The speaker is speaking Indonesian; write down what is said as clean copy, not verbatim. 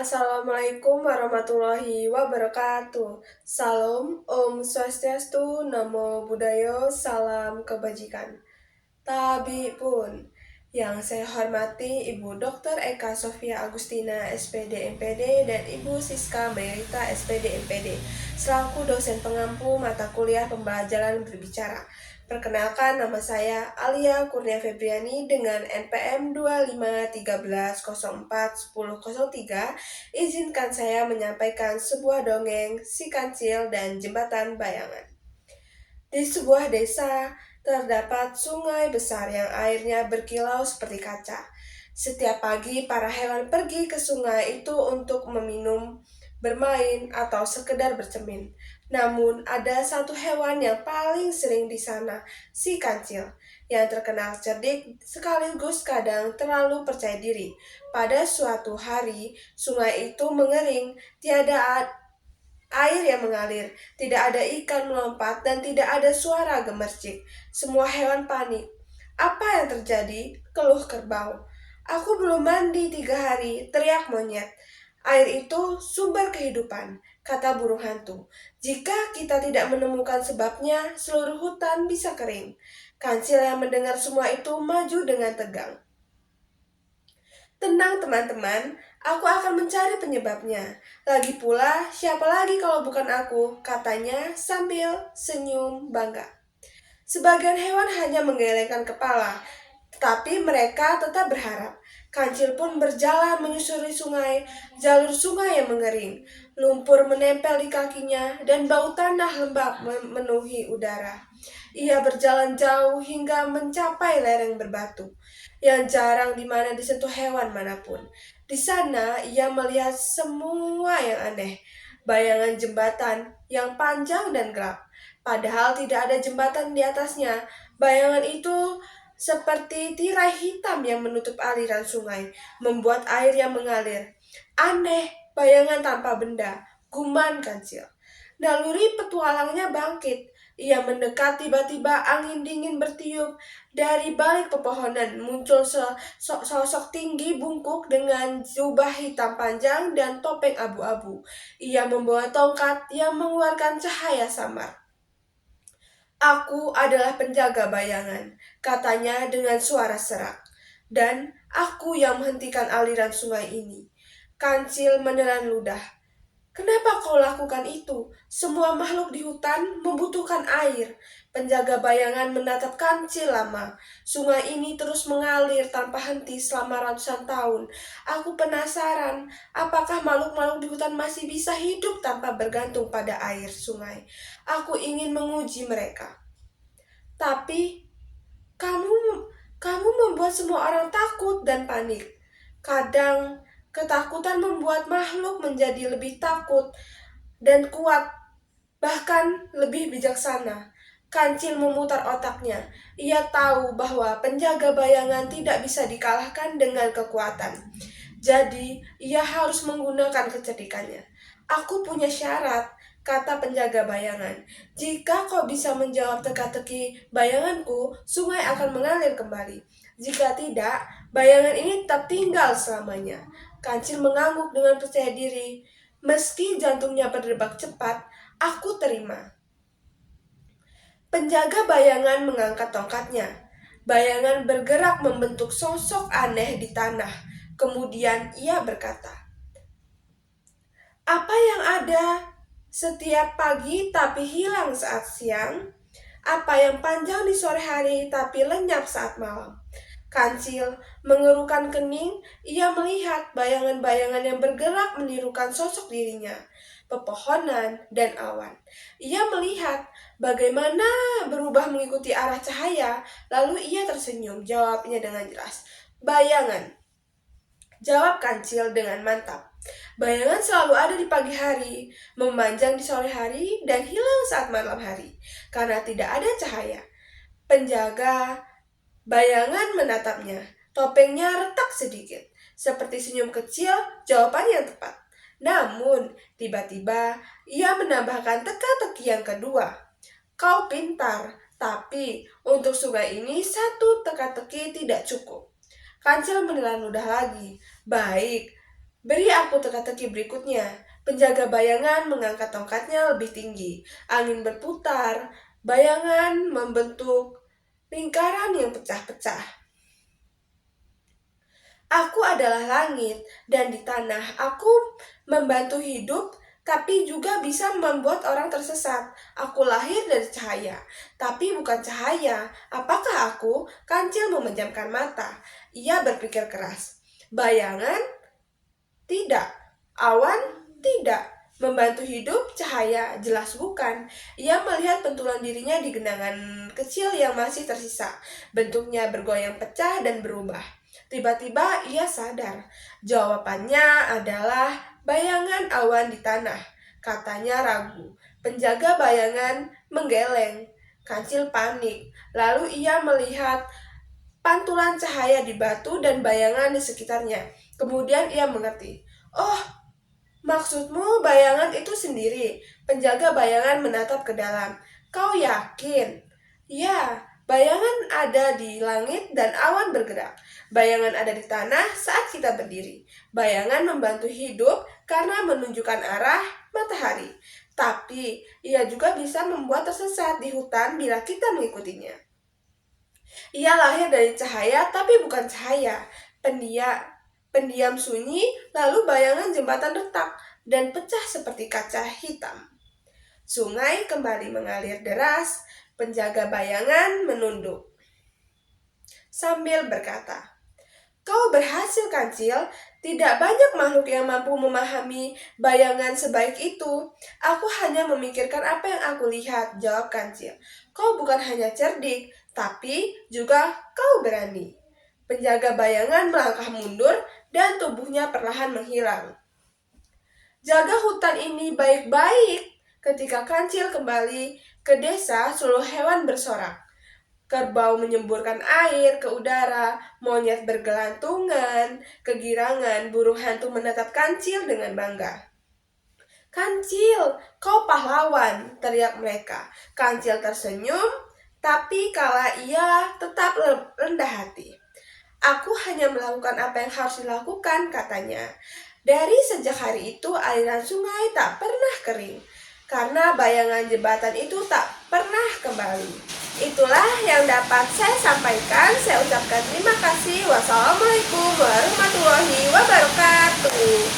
Assalamualaikum warahmatullahi wabarakatuh. Salam, Om Swastiastu, Namo Buddhaya, salam kebajikan. Tabi pun, yang saya hormati Ibu Dr. Eka Sofia Agustina, SPD MPD, dan Ibu Siska Mayarita, SPD MPD, selaku dosen pengampu mata kuliah pembelajaran berbicara. Perkenalkan, nama saya Alia Kurnia Febriani dengan NPM 2513041003. Izinkan saya menyampaikan sebuah dongeng Si Kancil dan Jembatan Bayangan. Di sebuah desa, terdapat sungai besar yang airnya berkilau seperti kaca. Setiap pagi, para hewan pergi ke sungai itu untuk meminum, bermain, atau sekedar bercermin. Namun, ada satu hewan yang paling sering di sana, si kancil, yang terkenal cerdik sekaligus kadang terlalu percaya diri. Pada suatu hari, sungai itu mengering, tiada air yang mengalir, tidak ada ikan melompat, dan tidak ada suara gemercik. Semua hewan panik. Apa yang terjadi? Keluh kerbau. Aku belum mandi 3 hari, teriak monyet. Air itu sumber kehidupan, kata burung hantu. Jika kita tidak menemukan sebabnya, seluruh hutan bisa kering. Kancil yang mendengar semua itu maju dengan tegang. Tenang teman-teman, aku akan mencari penyebabnya. Lagi pula, siapa lagi kalau bukan aku, katanya sambil senyum bangga. Sebagian hewan hanya menggelengkan kepala, tetapi mereka tetap berharap. Kancil pun berjalan menyusuri sungai, jalur sungai yang mengering. Lumpur menempel di kakinya dan bau tanah lembab memenuhi udara. Ia berjalan jauh hingga mencapai lereng berbatu, yang jarang di mana disentuh hewan manapun. Di sana ia melihat semua yang aneh, bayangan jembatan yang panjang dan gelap. Padahal tidak ada jembatan di atasnya, bayangan itu seperti tirai hitam yang menutup aliran sungai, membuat air yang mengalir. Aneh, bayangan tanpa benda, guman Kancil. Naluri petualangnya bangkit. Ia mendekat, tiba-tiba angin dingin bertiup. Dari balik pepohonan muncul sosok tinggi bungkuk dengan jubah hitam panjang dan topeng abu-abu. Ia membawa tongkat yang mengeluarkan cahaya samar. Aku adalah penjaga bayangan, katanya dengan suara serak. Dan aku yang menghentikan aliran sungai ini. Kancil menelan ludah. Kenapa kau lakukan itu? Semua makhluk di hutan membutuhkan air. Penjaga bayangan menatap Kancil lama. Sungai ini terus mengalir tanpa henti selama ratusan tahun. Aku penasaran, apakah makhluk-makhluk di hutan masih bisa hidup tanpa bergantung pada air sungai? Aku ingin menguji mereka. Tapi kamu kamu membuat semua orang takut dan panik. Kadang ketakutan membuat makhluk menjadi lebih takut dan kuat, bahkan lebih bijaksana. Kancil memutar otaknya. Ia tahu bahwa penjaga bayangan tidak bisa dikalahkan dengan kekuatan. Jadi, ia harus menggunakan kecerdikannya. Aku punya syarat, kata penjaga bayangan. Jika kau bisa menjawab teka-teki bayanganku, sungai akan mengalir kembali. Jika tidak, bayangan ini tetap tinggal selamanya. Kancil mengangguk dengan percaya diri. Meski jantungnya berdebar cepat, aku terima. Penjaga bayangan mengangkat tongkatnya. Bayangan bergerak membentuk sosok aneh di tanah. Kemudian ia berkata, "Apa yang ada setiap pagi tapi hilang saat siang? Apa yang panjang di sore hari tapi lenyap saat malam?" Kancil mengerutkan kening, ia melihat bayangan-bayangan yang bergerak menirukan sosok dirinya, pepohonan dan awan. Ia melihat bagaimana berubah mengikuti arah cahaya, lalu ia tersenyum, jawabnya dengan jelas. "Bayangan," jawab Kancil dengan mantap. Bayangan selalu ada di pagi hari, memanjang di sore hari, dan hilang saat malam hari, karena tidak ada cahaya. Penjaga bayangan menatapnya. Topengnya retak sedikit. Seperti senyum kecil, jawaban yang tepat. Namun, tiba-tiba ia menambahkan teka-teki yang kedua. "Kau pintar, tapi untuk sungai ini satu teka-teki tidak cukup." Kancil menelan ludah lagi. Baik, Beri aku teka-teki berikutnya. Penjaga bayangan mengangkat tongkatnya lebih tinggi. Angin berputar, bayangan membentuk lingkaran yang pecah-pecah. Aku adalah langit, dan di tanah aku membantu hidup, tapi juga bisa membuat orang tersesat. Aku lahir dari cahaya, tapi bukan cahaya. Apakah aku? Kancil memejamkan mata. Ia berpikir keras. Bayangan? Tidak. Awan? Tidak. Membantu hidup? Cahaya? Jelas bukan. Ia melihat bentulan dirinya di genangan kecil yang masih tersisa. Bentuknya bergoyang pecah dan berubah. Tiba-tiba ia sadar. Jawabannya adalah bayangan awan di tanah. Katanya ragu. Penjaga bayangan menggeleng. Kancil panik. Lalu ia melihat pantulan cahaya di batu dan bayangan di sekitarnya. Kemudian ia mengerti. Oh, maksudmu bayangan itu sendiri. Penjaga bayangan menatap ke dalam. Kau yakin? Ya, bayangan ada di langit dan awan bergerak. Bayangan ada di tanah saat kita berdiri. Bayangan membantu hidup karena menunjukkan arah matahari. Tapi ia juga bisa membuat tersesat di hutan bila kita mengikutinya. Ia lahir dari cahaya tapi bukan cahaya. Pendiam sunyi, lalu bayangan jembatan retak dan pecah seperti kaca hitam. Sungai kembali mengalir deras, penjaga bayangan menunduk sambil berkata, "Kau berhasil, Kancil. Tidak banyak makhluk yang mampu memahami bayangan sebaik itu. Aku hanya memikirkan apa yang aku lihat," jawab Kancil. "Kau bukan hanya cerdik, tapi juga kau berani." Penjaga bayangan melangkah mundur dan tubuhnya perlahan menghilang. Jaga hutan ini baik-baik. Ketika Kancil kembali ke desa, seluruh hewan bersorak. Kerbau menyemburkan air ke udara, monyet bergelantungan, kegirangan, burung hantu menatap Kancil dengan bangga. "Kancil, kau pahlawan," teriak mereka. Kancil tersenyum, tapi kala ia tetap rendah hati. "Aku hanya melakukan apa yang harus dilakukan," katanya. Dari sejak hari itu aliran sungai tak pernah kering, karena bayangan jembatan itu tak pernah kembali. Itulah yang dapat saya sampaikan. Saya ucapkan terima kasih. Wassalamualaikum warahmatullahi wabarakatuh.